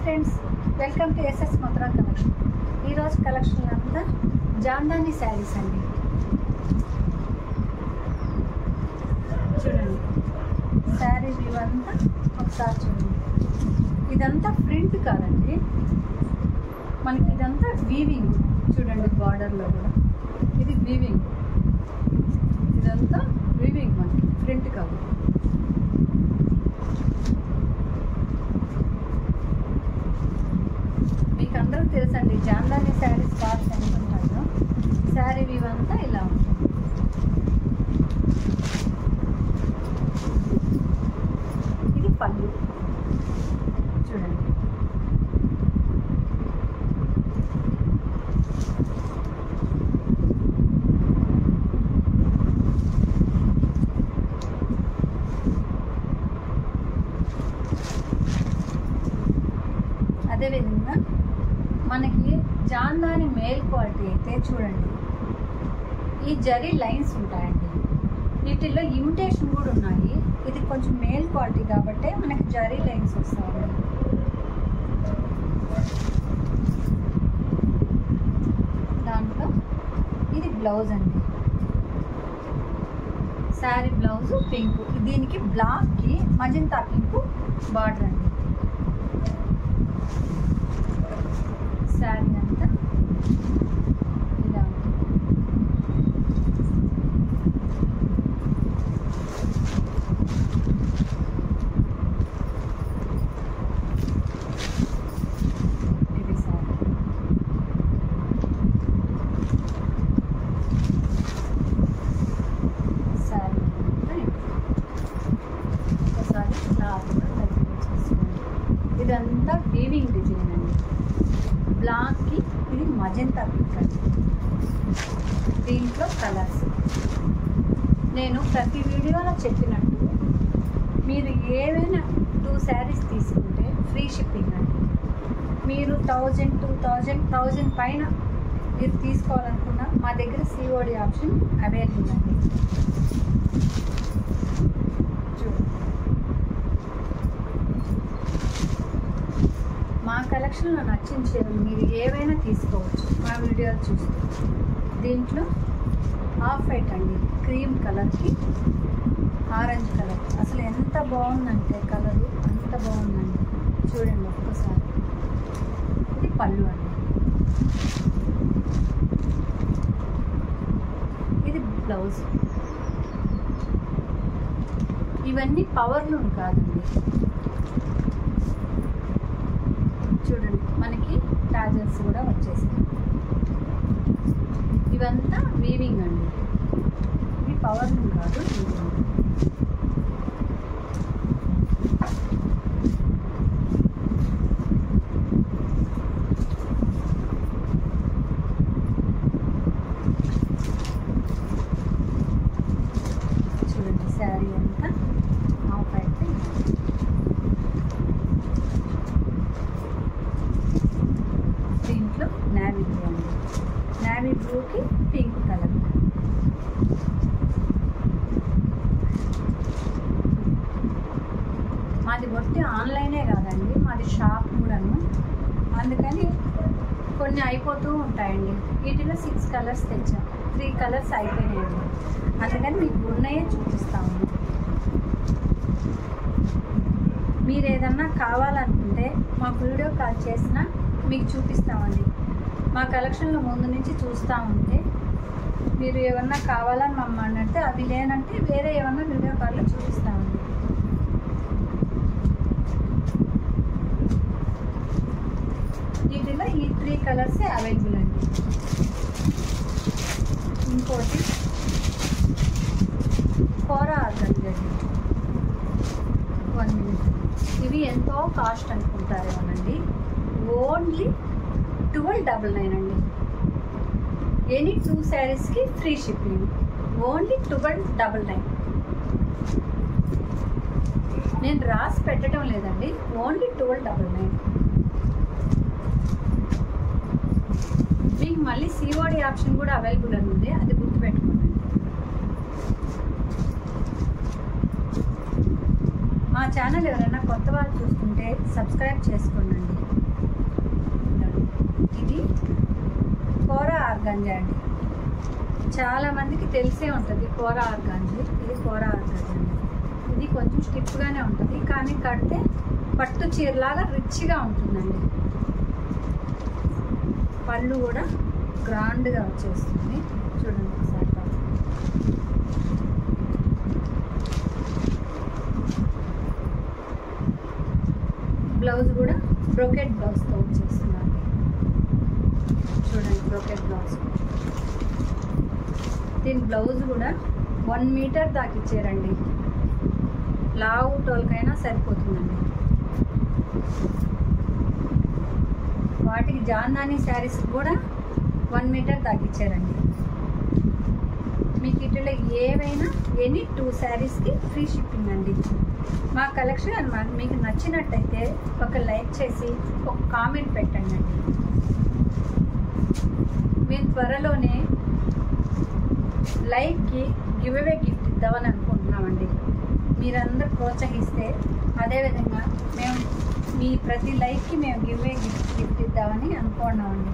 Friends, welcome to SS Madhura collection. ఈరోజు collection అంతా జాందాని శారీస్ అండి. చూడండి శారీ వ్యూ అంతా ఒకసారి చూడండి. ఇదంతా ప్రింట్ కాదండి, మనకి ఇదంతా వీవింగ్. చూడండి బార్డర్లో కూడా ఇది వీవింగ్, ఇదంతా వీవింగ్, మనకి ప్రింట్ కాదు. మీకు అందరూ తెలుసండి జాందాని శారీస్ కాస్ట్ ఎంత ఉంటాయో. శారీ వ్యూ అంతా ఇలా ఉంటుంది. ఇది పళ్ళు చూడండి. అదేవిధంగా మనకి జాందాని మేల్ క్వాలిటీ అయితే చూడండి, ఈ జరీ లైన్స్ ఉంటాయండి. వీటిల్లో ఇమిటేషన్ కూడా ఉన్నాయి. ఇది కొంచెం మేల్ క్వాలిటీ కాబట్టి మనకి జరీ లైన్స్ వస్తాయండి. దాంట్లో ఇది బ్లౌజ్ అండి. శారీ బ్లౌజ్ పింక్, దీనికి బ్లాక్కి మజంతా పింక్ బార్డర్ అండి. శారీ అంతా ఇలా ఉంటుంది. ఇది శారీ. శారీ ఒకసారి క్లాత్ దగ్గర చేసుకోండి. ఇదంతా వీవింగ్ డిజైన్ అండి. బ్లాక్కి ఇది మజంతా పింక్ అండి. దీంట్లో కలర్స్ నేను ప్రతి వీడియోలో చెప్పినట్టు మీరు ఏవైనా 2 శారీస్ తీసుకుంటే ఫ్రీ షిప్పింగ్ అండి. మీరు 1000, 2000, 1000 పైన మీరు తీసుకోవాలనుకున్నా మా దగ్గర COD ఆప్షన్ అవైలబుల్ అండి. మా కలెక్షన్లో నచ్చిన చీరలు మీరు ఏవైనా తీసుకోవచ్చు మా వీడియోలు చూస్తూ. దీంట్లో ఆఫ్ వైట్ అండి, క్రీమ్ కలర్కి ఆరెంజ్ కలర్. అసలు ఎంత బాగుందంటే కలరు అంత బాగుందండి. చూడండి ఒక్కసారి. ఇది పళ్ళు అండి. ఇది బ్లౌజ్. ఇవన్నీ పవర్లూమ్ కాదండి. చూడండి మనకి టాజల్స్ కూడా వచ్చేసాయి. ఇవంతా వీవింగ్ అండి. ఇది పవర్ కాదు, వీవింగ్. చూడండి శారీ అంతా ఆఫ్ అయితే దీంట్లో నేవీ బ్లూ అండి. నేవీ బ్లూకి పింక్ కలర్. మాది ఒట్టి ఆన్లైనే కాదండి, మాది షాప్ కూడాను. అందుకని కొన్ని అయిపోతూ ఉంటాయండి. వీటిలో 6 కలర్స్ తెచ్చాం, 3 కలర్స్ అయిపోయినాయండి. అందుకని మీకు ఉన్నాయే చూపిస్తాము. మీరు ఏదన్నా కావాలనుకుంటే మాకు వీడియో కాల్ చేసినా మీకు చూపిస్తామండి. మా కలెక్షన్లో ముందు నుంచి చూస్తూ ఉంటే మీరు ఏమన్నా కావాలని మమ్మల్ని అంటే, అవి లేనంటే వేరే ఏమన్నా వీడియో కాల్లో చూపిస్తామండి. వీటిలో ఈ 3 కలర్సే అవైలబుల్ అండి. ఇంకోటి కోరా ఆర్గంజా 1 minute. ఇవి ఎంతో కాస్ట్ అనుకుంటారేమోనండి. ఓన్లీ 1299 అండి. ఎనీ 2 శారీస్కి ఫ్రీ షిప్పింగ్. ఓన్లీ 1299. నేను రాసి పెట్టడం లేదండి, ఓన్లీ 1299. మీకు మళ్ళీ COD ఆప్షన్ కూడా అవైలబుల్ అని ఉంది, అది గుర్తుపెట్టుకోండి. మా ఛానల్ ఎవరైనా కొత్త వాళ్ళు చూస్తుంటే సబ్స్క్రైబ్ చేసుకోండి. ఇది కోరా ఆర్గాంజా అండి. చాలామందికి తెలిసే ఉంటుంది కోరా ఆర్గాంజీ. ఇది కోరా ఆర్గాంజా అండి. ఇది కొంచెం స్టిఫ్గానే ఉంటుంది, కానీ కడితే పట్టు చీరలాగా రిచ్గా ఉంటుందండి. పళ్ళు కూడా గ్రాండ్గా వచ్చేస్తుంది. చూడండి ఒకసారి. బ్లౌజ్ కూడా బ్రోకెట్ బ్లౌజ్తో వచ్చేస్తుందండి. చూడండి బ్రోకెట్ బ్లౌజ్. దీని బ్లౌజ్ కూడా 1 మీటర్ దాకా ఇచ్చారండి. లావు టోల్కైనా సరిపోతుందండి. వాటికి జాందాని శారీస్ కూడా 1 మీటర్ దాకా ఇచ్చారండి. మీకు ఇట్లా ఏవైనా ఎనీ 2 శారీస్కి ఫ్రీ షిప్పింగ్ అండి. మా కలెక్షన్ మీకు నచ్చినట్టయితే ఒక లైక్ చేసి ఒక కామెంట్ పెట్టండి అండి. మేము త్వరలోనే లైక్కి గివ్ అవే గిఫ్ట్ ఇద్దామని అనుకుంటున్నామండి. మీరందరూ ప్రోత్సహిస్తే అదేవిధంగా మేము మీ ప్రతి లైక్కి మేము గివ్ అవే గిఫ్ట్ ఇద్దామని అనుకుంటున్నామండి.